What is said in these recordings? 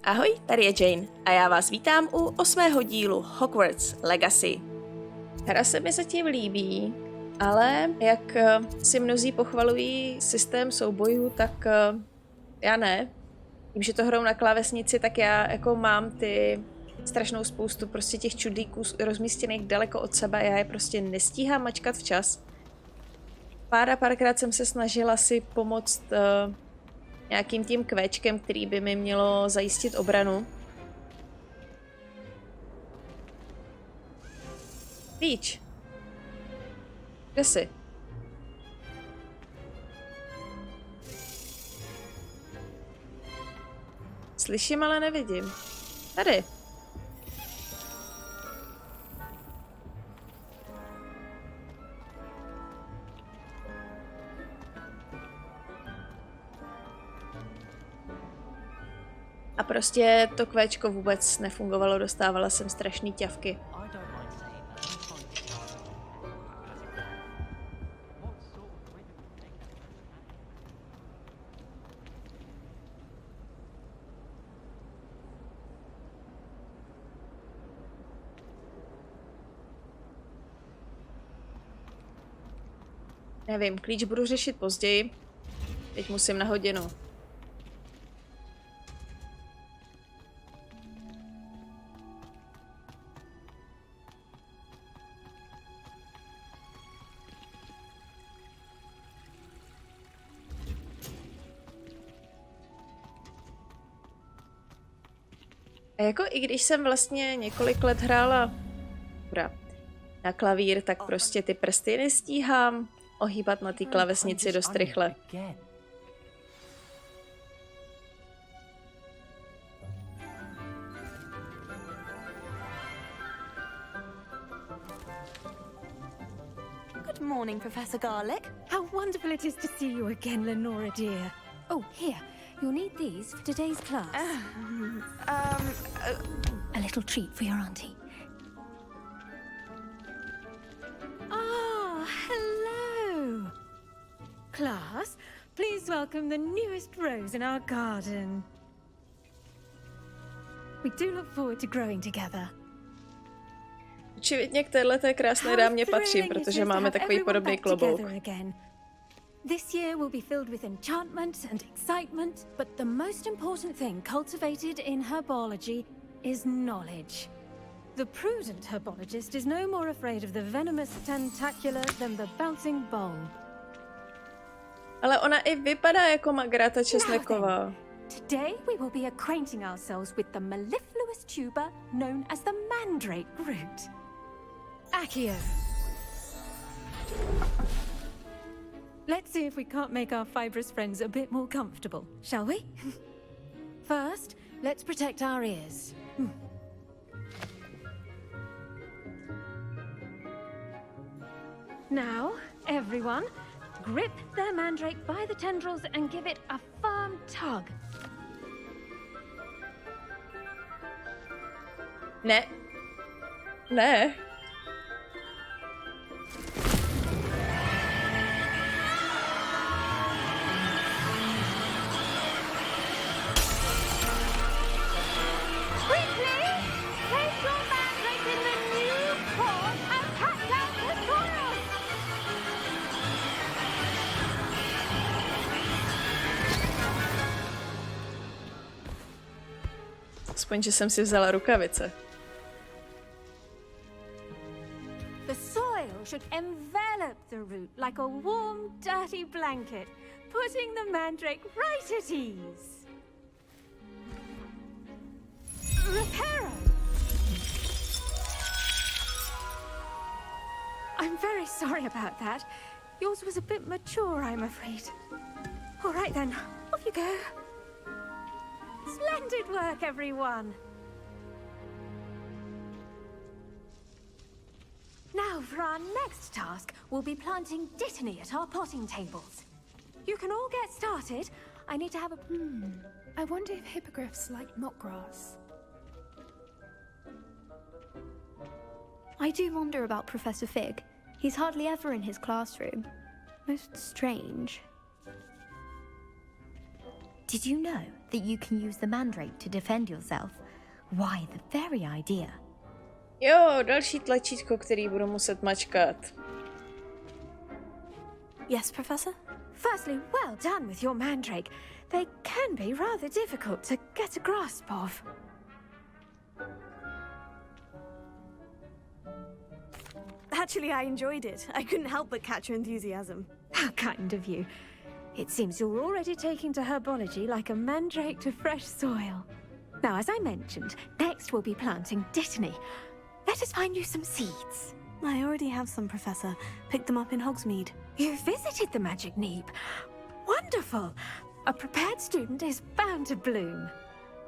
Ahoj, tady je Jane a já vás vítám u 8. dílu Hogwarts Legacy. Hra se mi zatím líbí, ale jak si mnozí pochvalují systém soubojů, tak já ne. Tím, že to hrou na klávesnici, tak já jako mám ty strašnou spoustu prostě těch čudlíků rozmístěných daleko od sebe, já je prostě nestíhám mačkat včas. Párkrát jsem se snažila si pomoct nějakým tím kvéčkem, který by mi mělo zajistit obranu. Peach. Kde jsi? Slyším, ale nevidím. Tady. A prostě to kvéčko vůbec nefungovalo, dostávala jsem strašný ťavky. Nevím, klíč budu řešit později. Teď musím na hodinu. A jako i když jsem vlastně několik let hrála na klavír, tak prostě ty prsty nestíhám ohýbat na té klávesnici dost rychle. Good morning, Professor Garlick. How wonderful it is to see you again, Lenora dear. Oh, here. You'll need these for today's class. A little treat for your auntie. Ah, hello. Class, please welcome the newest rose in our garden. We do look forward to growing together. Očividně k téhleté krásné dámě patřím, protože máme takový podobný klobouk. This year will be filled with enchantment and excitement, but the most important thing cultivated in herbology is knowledge. The prudent herbologist is no more afraid of the venomous tentacular than the bouncing bulb. Ale ona i vypadá jako Margareta Česneková. Today we will be acquainting ourselves with the mellifluous tuber known as the mandrake root. Accio. Let's see if we can't make our fibrous friends a bit more comfortable, shall we? First, let's protect our ears. Now, everyone, grip their mandrake by the tendrils and give it a firm tug. Ne. Ne. Aspoň, že jsem si vzala rukavice. The soil should envelop the root like a warm, dirty blanket, putting the mandrake right at ease. Reparo! I'm very sorry about that. Yours was a bit mature, I'm afraid. All right then, off you go. Splendid work, everyone! Now, for our next task, we'll be planting dittany at our potting tables. You can all get started. I need to have a... I wonder if hippogriffs like knotgrass. I do wonder about Professor Fig. He's hardly ever in his classroom. Most strange. Did you know that you can use the mandrake to defend yourself? Why, the very idea. Jo, další tlačítko, který budu muset mačkat. Yes, Professor? Firstly, well done with your mandrake. They can be rather difficult to get a grasp of. Actually, I enjoyed it. I couldn't help but catch your enthusiasm. How kind of you. It seems you're already taking to herbology like a mandrake to fresh soil. Now, as I mentioned, next we'll be planting dittany. Let us find you some seeds. I already have some, Professor. Picked them up in Hogsmeade. You visited the Magic Neep. Wonderful! A prepared student is bound to bloom.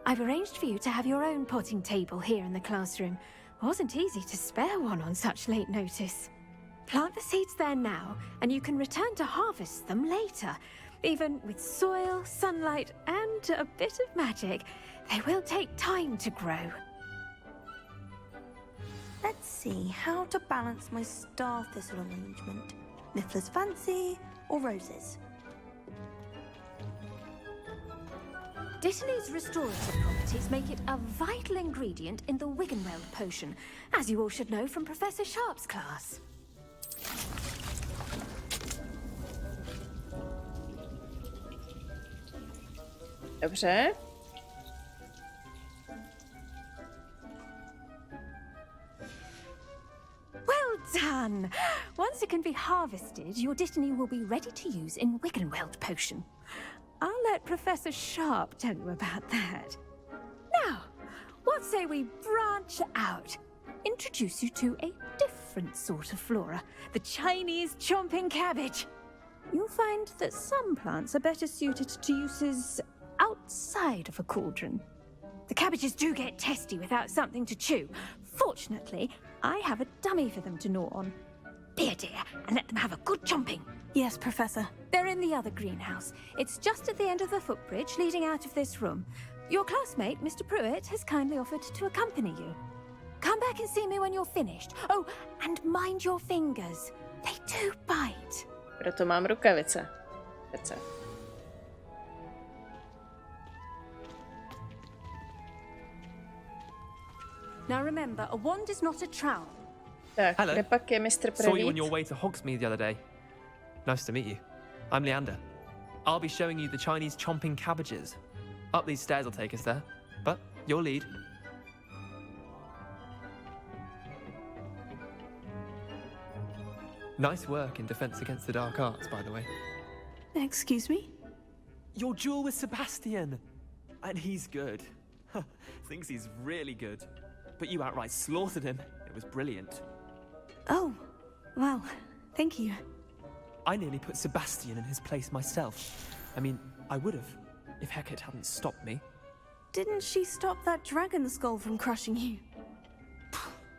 I've arranged for you to have your own potting table here in the classroom. Wasn't easy to spare one on such late notice. Plant the seeds there now, and you can return to harvest them later. Even with soil, sunlight, and a bit of magic, they will take time to grow. Let's see how to balance my star thistle arrangement. Niffler's fancy or roses? Dittany's restorative properties make it a vital ingredient in the Wiggenweld potion, as you all should know from Professor Sharp's class. Dobře. Well done! Once it can be harvested, your dittany will be ready to use in Wiggenweld potion. I'll let Professor Sharp tell you about that. Now, what say we branch out? Introduce you to a different sort of flora, the Chinese chomping cabbage. You'll find that some plants are better suited to uses outside of a cauldron. The cabbages do get testy without something to chew. Fortunately, I have a dummy for them to gnaw on. Be a dear and let them have a good chomping. Yes, Professor. They're in the other greenhouse. It's just at the end of the footbridge leading out of this room. Your classmate, Mr. Pruitt, has kindly offered to accompany you. Come back and see me when you're finished. Oh, and mind your fingers. They do bite. Proto mám rukavice. Pece. Now remember, a wand is not a trowel. Tak, Hello. kde pak je Mr. Saw you on Prevít? your way to Hogsmeade the other day. Nice to meet you. I'm Leander. I'll be showing you the Chinese chomping cabbages. Up these stairs will take us there, but your lead. Nice work in Defense Against the Dark Arts, by the way. Excuse me? Your duel with Sebastian! And he's good. Thinks he's really good. But you outright slaughtered him. It was brilliant. Oh, well, thank you. I nearly put Sebastian in his place myself. I mean, I would have, if Hecate hadn't stopped me. Didn't she stop that dragon skull from crushing you?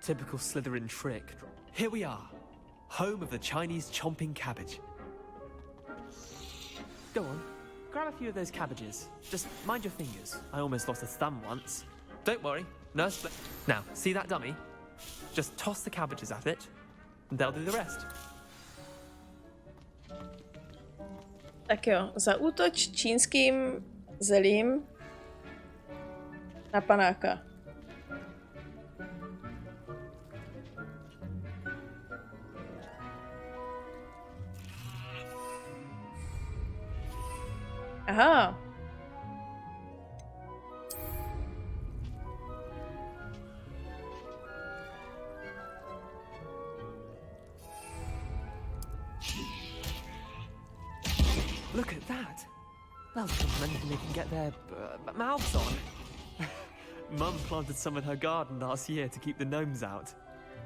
Typical Slytherin trick. Here we are, home of the Chinese chomping cabbage. Go on, grab a few of those cabbages. Just mind your fingers. I almost lost a thumb once. Don't worry, nurse. Now, see that dummy? Just toss the cabbages at it, and they'll do the rest. Tak jo, zaútoč čínským zelím na panáka. Aha. Look at that. Well, anything they can get their mouths on. Mum planted some in her garden last year to keep the gnomes out.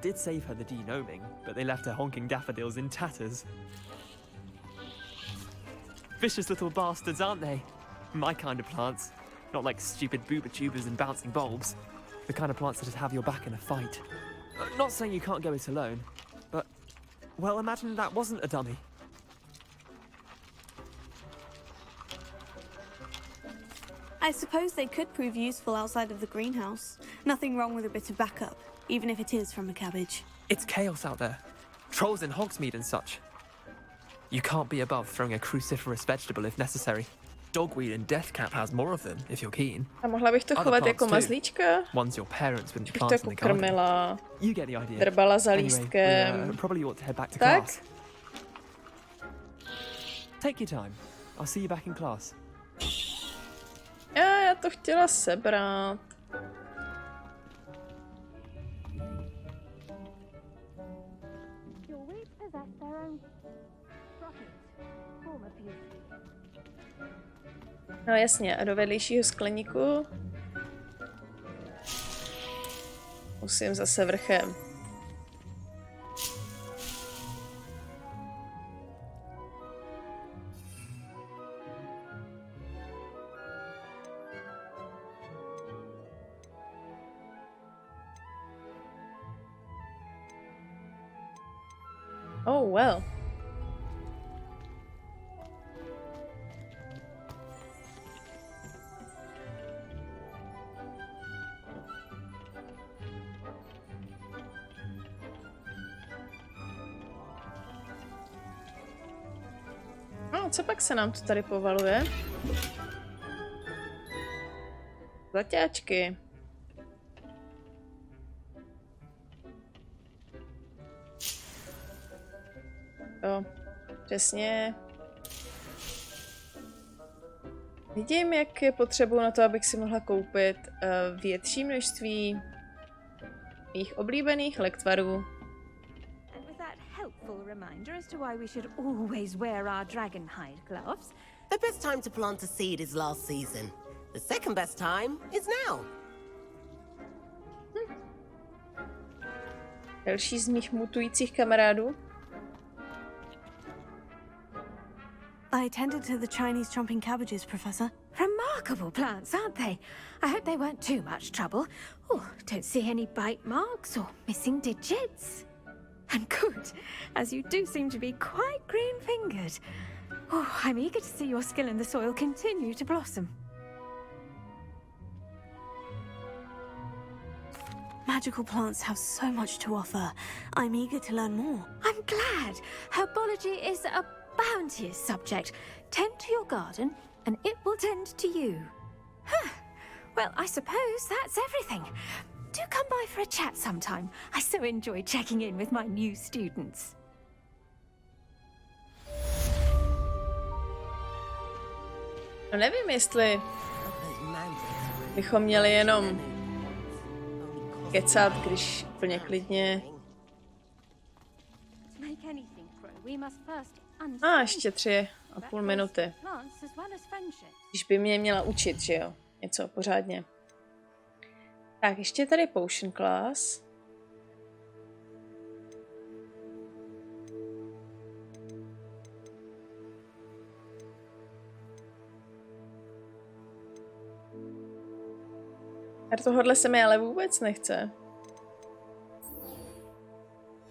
Did save her the de-gnoming, but they left her honking daffodils in tatters. Vicious little bastards, aren't they? My kind of plants. Not like stupid booba tubers and bouncing bulbs. The kind of plants that just have your back in a fight. Not saying you can't go it alone, but... Well, imagine that wasn't a dummy. I suppose they could prove useful outside of the greenhouse. Nothing wrong with a bit of backup, even if it is from a cabbage. It's chaos out there. Trolls in Hogsmeade and such. You can't be above throwing a cruciferous vegetable if necessary. Dogweed and Deathcap has more of them, if you're keen. A mohla bych to Other chovat plants jako too. mazlíčka? Ones your parents wouldn't Bych to plant in jako the garden. krmila, You get the idea. drbala za Anyway, lístkem. we probably ought to head back to Tak? class. Take your time. I'll see you back in class. Já to chtěla sebrat. Your weeds possess their own properties. Form of beauty. No jasně, a do vedlejšího skleníku musím zase vrchem. Oh well. No, co pak se nám to tady povaluje? Zaťáčky. Jo, přesně. Vidím, jak je potřebu na to, abych si mohla koupit větší množství mých oblíbených lektvarů. And with that helpful reminder as to why we should always wear our dragon hide gloves, The best time to plant a seed is last season. The second best time is now. Další z mých mutujících kamarádů. I attended to the Chinese chomping cabbages, Professor. remarkable plants, aren't they? I hope they weren't too much trouble. Oh, don't see any bite marks or missing digits. And good, as you do seem to be quite green-fingered. Oh, I'm eager to see your skill in the soil continue to blossom. Magical plants have so much to offer. I'm eager to learn more. I'm glad. Herbology is a bounteous subject. Tend to your garden, and it will tend to you. Huh. Well, I suppose that's everything. Do come by for a chat sometime. I so enjoy checking in with my new students. No nevím, jestli bychom měli jenom kecat, když úplně klidně... To make anything grow, we must first Ještě 3,5 minuty. plants as well as friendship. Když by mě měla učit, že jo? Něco pořádně. Tak, ještě tady Potion Class. A tohohle se mi ale vůbec nechce.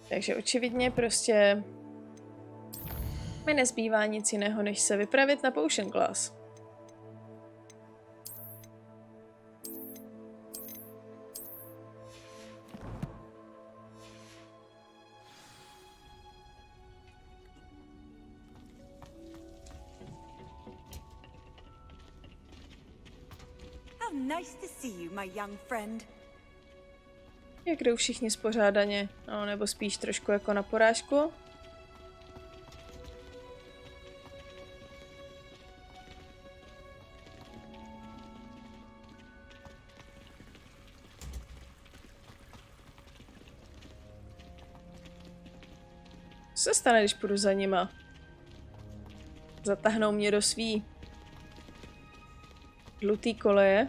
Takže očividně prostě mi nezbývá nic jiného, než se vypravit na Potion Class. How nice to see you, my young friend. Jak jdou všichni spořádaně, no, nebo spíš trošku jako na porážku. Co se stane, když půjdu za nima? Zatáhnou mě do svý žlutý koleje.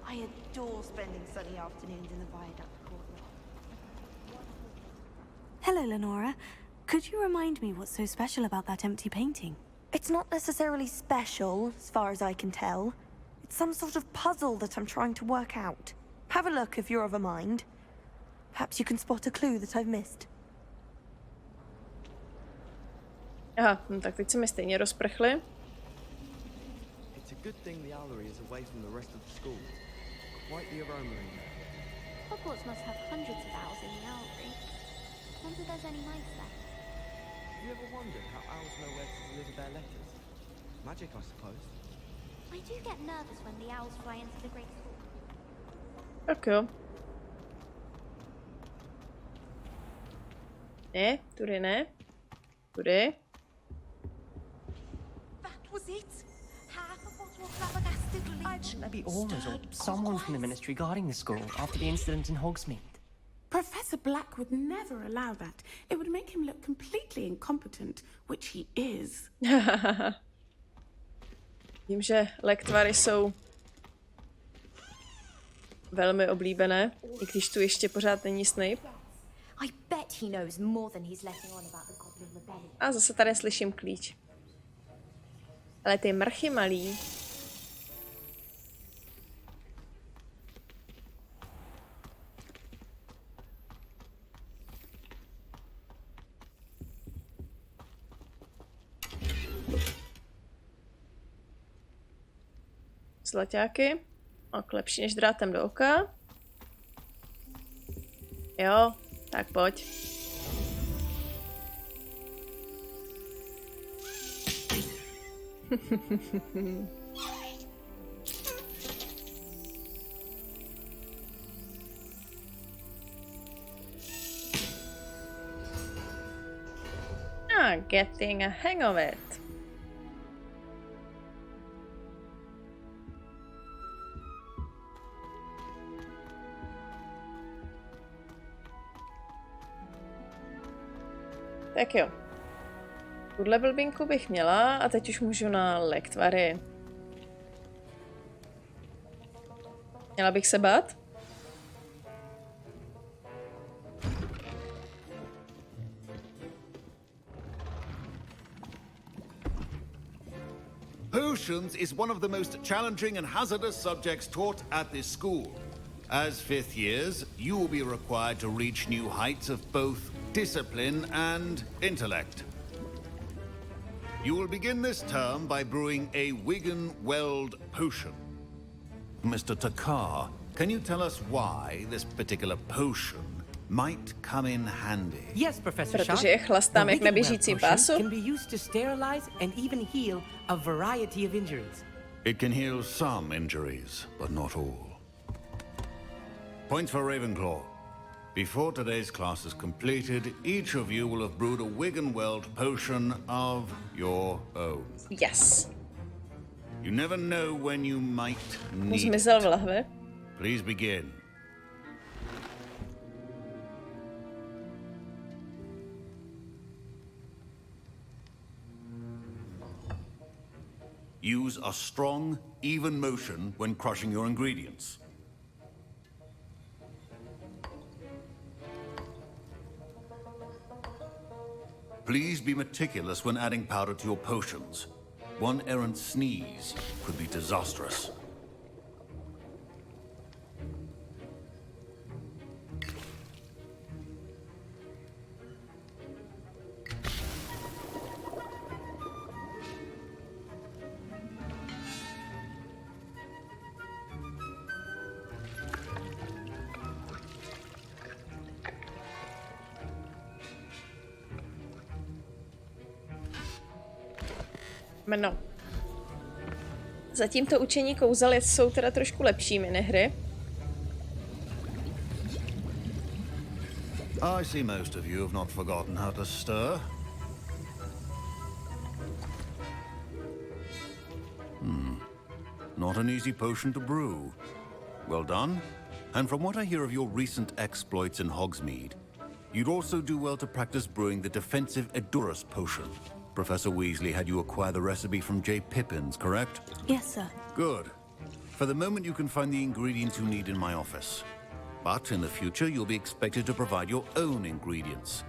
I adore spending sunny afternoons in the viaduct courtyard. Hello, Lenora. Could you remind me what's so special about that empty painting? It's not necessarily special, as far as I can tell. It's some sort of puzzle that I'm trying to work out. Have a look if you're of a mind. Perhaps you can spot a clue that I've missed. Aha, no tak teď se mi stejně rozprchli. It's a good thing the owlery is away from the rest of the school. Quite the aroma in there. Hogwarts must have hundreds of owls in the owlry. Wonder if there's any mice left. Have you ever wondered how owls know where to deliver their letters? Magic, I suppose. I do get nervous when the owls fly into the great hall. Tak jo. Ne, tudy ne. Tudy. That was it. Half of what was flabbergasted leech. Maybe Ormers or someone from the ministry guarding the school after the incident in Hogsmeade. Professor Black would never allow that. It would make him look completely incompetent, which he is. Vím, že lektvary jsou velmi oblíbené, i když tu ještě pořád není Snape. I bet he knows more than he's letting on about the Goblin Rebellion. A zase tady slyším klíč. Ale ty mrchy malý. Zlaťáky. Tak lepší než drátem do oka. Jo, tak pojď. Getting a hang of it. Tak jo. Tuhle blbinku bych měla a teď už můžu na lektvary. Měla bych se bát? Potions is one of the most challenging and hazardous subjects taught at this school. As fifth years, you will be required to reach new heights of both discipline and intellect. You will begin this term by brewing a Wiggen-Weld potion. Mr. Takar, can you tell us why this particular potion might come in handy? Yes, Professor Sharp. Protože je chlastám jak na běžícím pásu. Can be used to sterilize and even heal a variety of injuries. It can heal some injuries, but not all. Points for Ravenclaw. Before today's class is completed, each of you will have brewed a Wiggen-Weld potion of your own. Yes. You never know when you might need Zmizel v it. lahvi. Please begin. Use a strong, even motion when crushing your ingredients. Please be meticulous when adding powder to your potions. One errant sneeze could be disastrous. No. Zatím to učení kouzel jsou teda trošku lepší minihry. I see most of you have not forgotten how to stir. Not an easy potion to brew. Well done. And from what I hear of your recent exploits in Hogsmeade, you'd also do well to practice brewing the defensive Edurus Potion. Professor Weasley had you acquire the recipe from J. Pippin's, correct? Yes, sir. Good. For the moment, you can find the ingredients you need in my office. But in the future, you'll be expected to provide your own ingredients.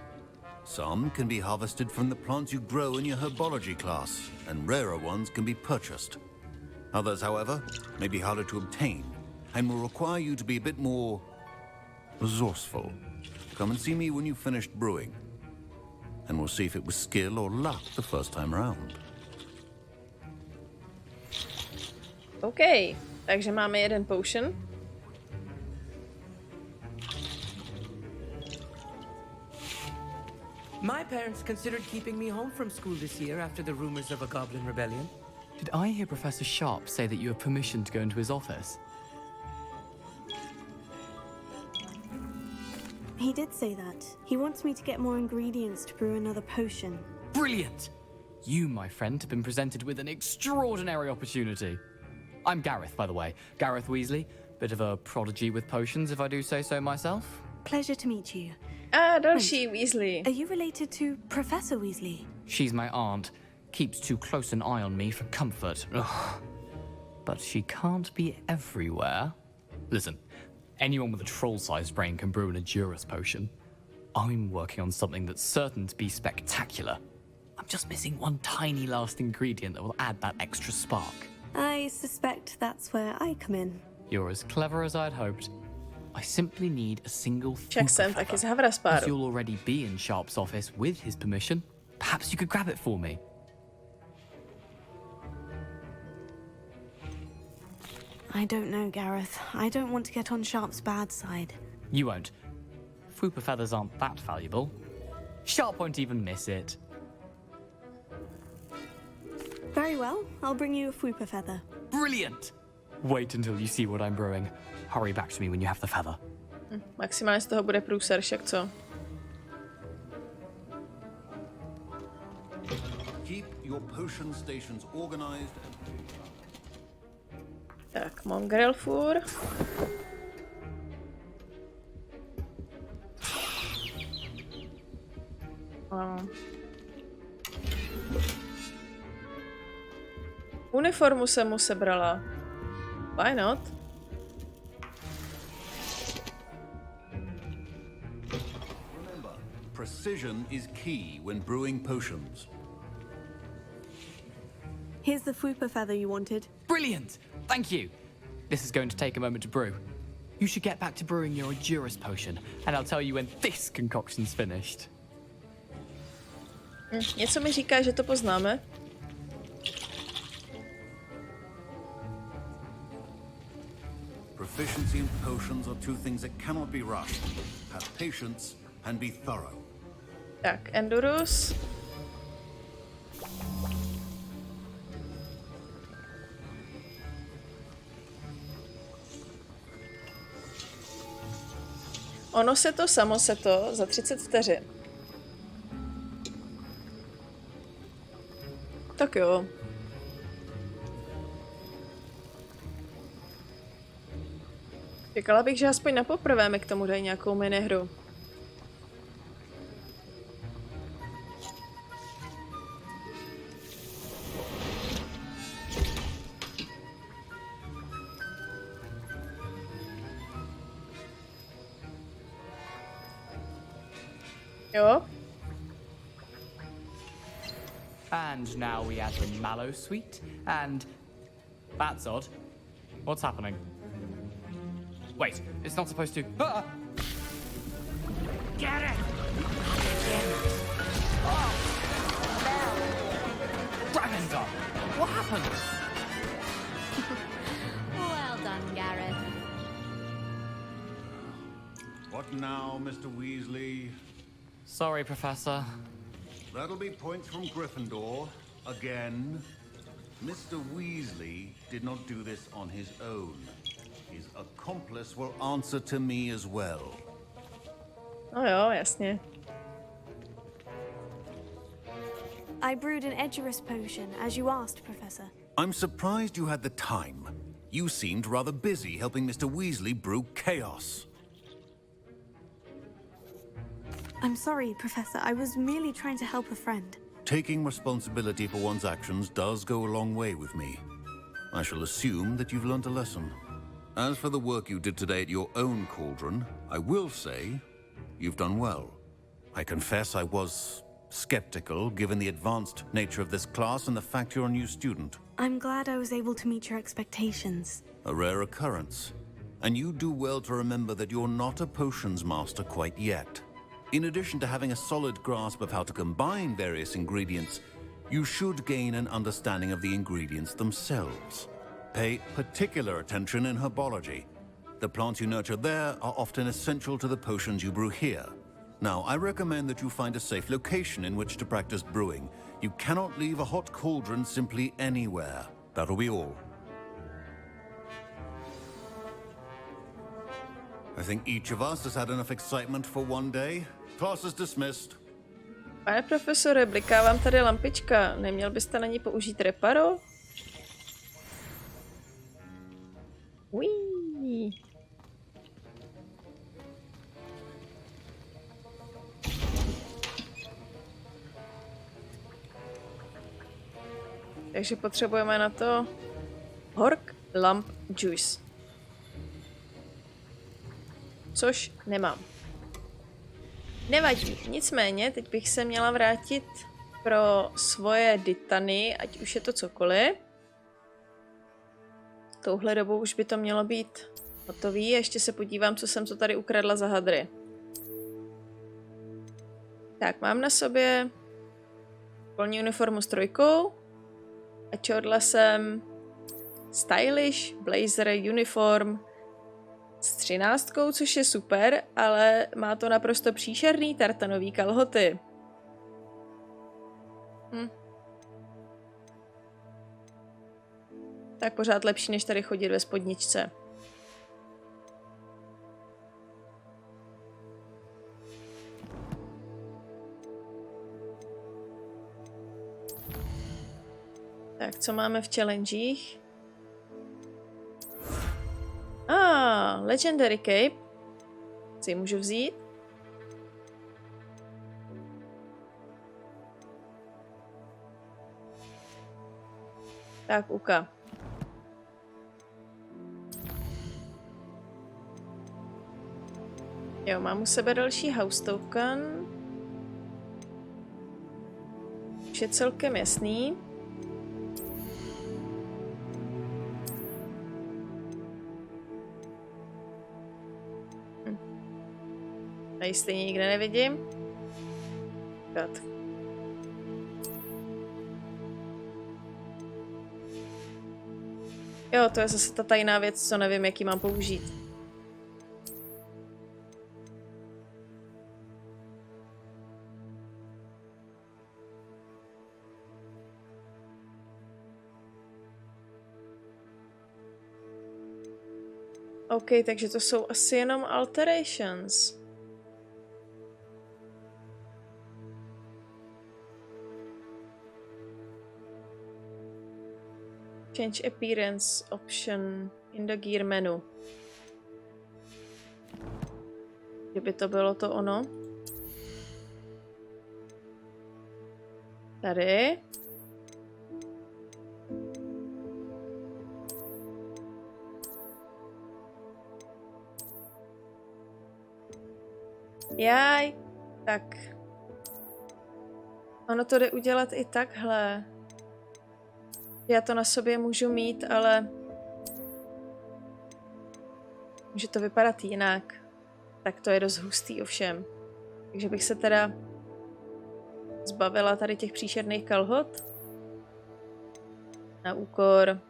Some can be harvested from the plants you grow in your herbology class, and rarer ones can be purchased. Others, however, may be harder to obtain, and will require you to be a bit more resourceful. Come and see me when you've finished brewing, and we'll see if it was skill or luck the first time round. OK, takže máme jeden potion. parents considered keeping me home from school this year after the rumors of a goblin rebellion. Did I hear Professor Sharp say that you have permission to go into his office? He did say that. He wants me to get more ingredients to brew another potion. Brilliant! You, my friend, have been presented with an extraordinary opportunity. I'm Garreth, by the way. Garreth Weasley. Bit of a prodigy with potions, if I do say so myself. Pleasure to meet you. Další Weasley. Are you related to Professor Weasley? She's my aunt. Keeps too close an eye on me for comfort. Ugh. But she can't be everywhere. Listen, anyone with a troll-sized brain can brew an Edurus Potion. I'm working on something that's certain to be spectacular. I'm just missing one tiny last ingredient that will add that extra spark. I suspect that's where I come in. You're as clever as I'd hoped. I simply need a single Však jsem taky z Havraspáru. As you'll already be in Sharp's office with his permission, perhaps you could grab it for me. I don't know, Garreth. I don't want to get on Sharp's bad side. You won't. Fupa feathers aren't that valuable. Sharp won't even miss it. Very well. I'll bring you a fupa feather. Brilliant! Wait until you see what I'm brewing. Hurry back to me when you have the feather. Maximálně z toho bude průser, však co? Keep your potion stations organized and... Tak, Mongrelfur. Uniformu jsem mu sebrala. Why not? Remember, precision is key when brewing potions. Here's the fupa feather you wanted. Brilliant! Thank you! This is going to take a moment to brew. You should get back to brewing your Edurus Potion, and I'll tell you when this concoction's finished. Něco mi říká, že to poznáme. Proficiency in potions are two things that cannot be rushed. Have patience and be thorough. Tak, Edurus. Ono se to, samo se to, za 30 vteřin. Tak jo. Čekala bych, že aspoň na poprvé mi k tomu dají nějakou minihru. Jo. And now we add the mallow sweet, and that's odd. What's happening? Wait, it's not supposed to. Ah! Get it! Oh! Dragondor! What happened? Well done, Garreth. What now, Mr. Weasley? Sorry, Professor. That'll be points from Gryffindor. Again. Mr. Weasley did not do this on his own. His accomplice will answer to me as well. No jo, jasně. I brewed an Edurus potion, as you asked, Professor. I'm surprised you had the time. You seemed rather busy helping Mr. Weasley brew chaos. I'm sorry, Professor. I was merely trying to help a friend. Taking responsibility for one's actions does go a long way with me. I shall assume that you've learnt a lesson. As for the work you did today at your own cauldron, I will say you've done well. I confess I was skeptical given the advanced nature of this class and the fact you're a new student. I'm glad I was able to meet your expectations. A rare occurrence. And you do well to remember that you're not a potions master quite yet. In addition to having a solid grasp of how to combine various ingredients, you should gain an understanding of the ingredients themselves. Pay particular attention in herbology. The plants you nurture there are often essential to the potions you brew here. Now, I recommend that you find a safe location in which to practice brewing. You cannot leave a hot cauldron simply anywhere. That'll be all. I think each of us has had enough excitement for one day. Class is dismissed. Pane profesore, bliká vám tady lampička. Neměl byste na ní použít reparo? Uí. Takže potřebujeme na to Hork Lamp Juice. Což nemám. Nevadí. Nicméně, teď bych se měla vrátit pro svoje ditany, ať už je to cokoliv. Touhle dobou už by to mělo být hotový. Ještě se podívám, co jsem to tady ukradla za hadry. Tak, mám na sobě školní uniformu s 3. A čordla jsem stylish blazer uniform s 13, což je super, ale má to naprosto příšerný tartanový kalhoty. Tak pořád lepší, než tady chodit ve spodničce. Tak, co máme v challengech? Legendary Cape. Si ji můžu vzít? Tak, Uka. Jo, mám u sebe další house token. Už je celkem jasný. Tady stejně nikde nevidím. Tak. Jo, to je zase ta tajná věc, co nevím, jaký mám použít. OK, takže to jsou asi jenom alterations. Change appearance option in the gear menu. Kdyby to bylo to ono. Tady. Jaj, tak. Ono to jde udělat i takhle. Já to na sobě můžu mít, ale může to vypadat jinak. Tak to je dost hustý ovšem. Takže bych se teda zbavila tady těch příšerných kalhot. Na úkor.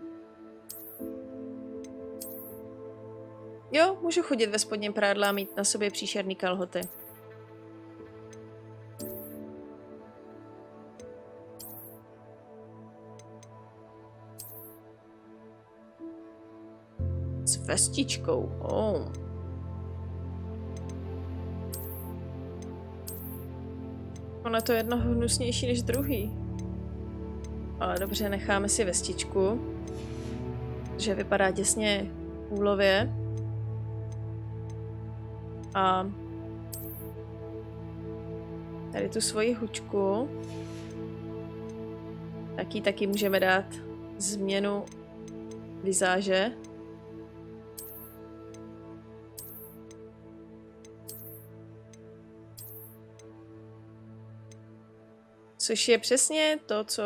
Jo, můžu chodit ve spodním prádle a mít na sobě příšerný kalhoty. S vestičkou. Oh. Ono to je jedno hnusnější než druhý. Ale dobře, necháme si vestičku. Že vypadá děsně úlově. A tady tu svoji hučku. Taky můžeme dát změnu vizáže. Což je přesně to, co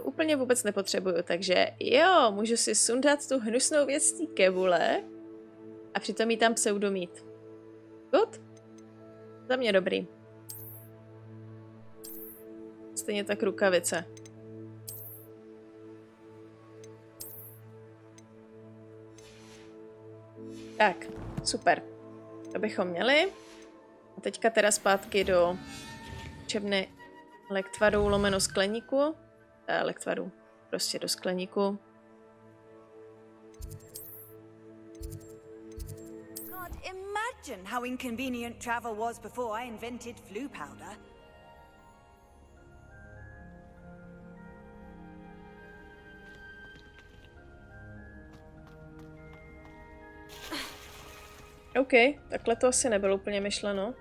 úplně vůbec nepotřebuju. Takže jo, můžu si sundat tu hnusnou věc z té kevule a přitom jí tam pseudomít. Good? Za mě dobrý. Stejně tak rukavice. Tak, super. To bychom měli. A teďka teda zpátky do učebny lektvarů lomeno skleníku. Lektvarů, prostě do skleníku. Can't imagine how inconvenient travel was before I invented flu powder. OK, takhle to asi nebylo úplně myšleno.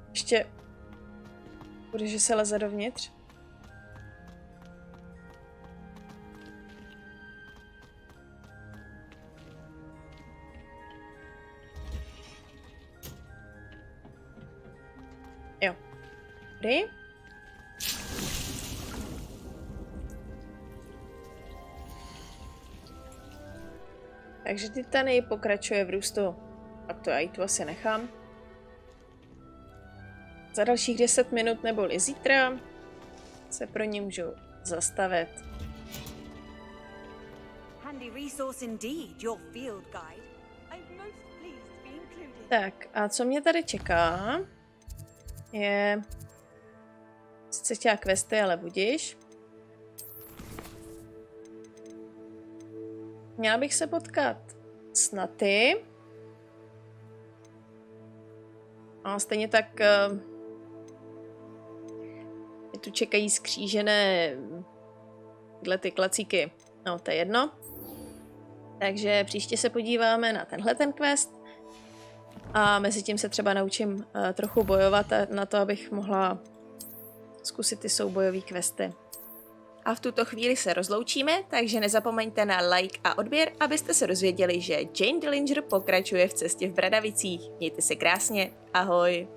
Ještě bude, že se leze dovnitř. Jo. Dobrý. Takže Titany pokračuje v růstu. Tak to já ji tu asi nechám. Za dalších 10 minut neboli zítra se pro ní můžu zastavit. Handy resource indeed, your field guide. I'm most pleased to be included. Tak a co mě tady čeká je... Sice chtěla questy, ale budiš. Měla bych se potkat s Naty. A stejně tak mě tu čekají skřížené tyhle ty klacíky. No, to je jedno. Takže příště se podíváme na tenhle ten quest. A mezi tím se třeba naučím trochu bojovat na to, abych mohla zkusit ty soubojové questy. A v tuto chvíli se rozloučíme, takže nezapomeňte na like a odběr, abyste se dozvěděli, že Jane Dillinger pokračuje v cestě v Bradavicích. Mějte se krásně, ahoj!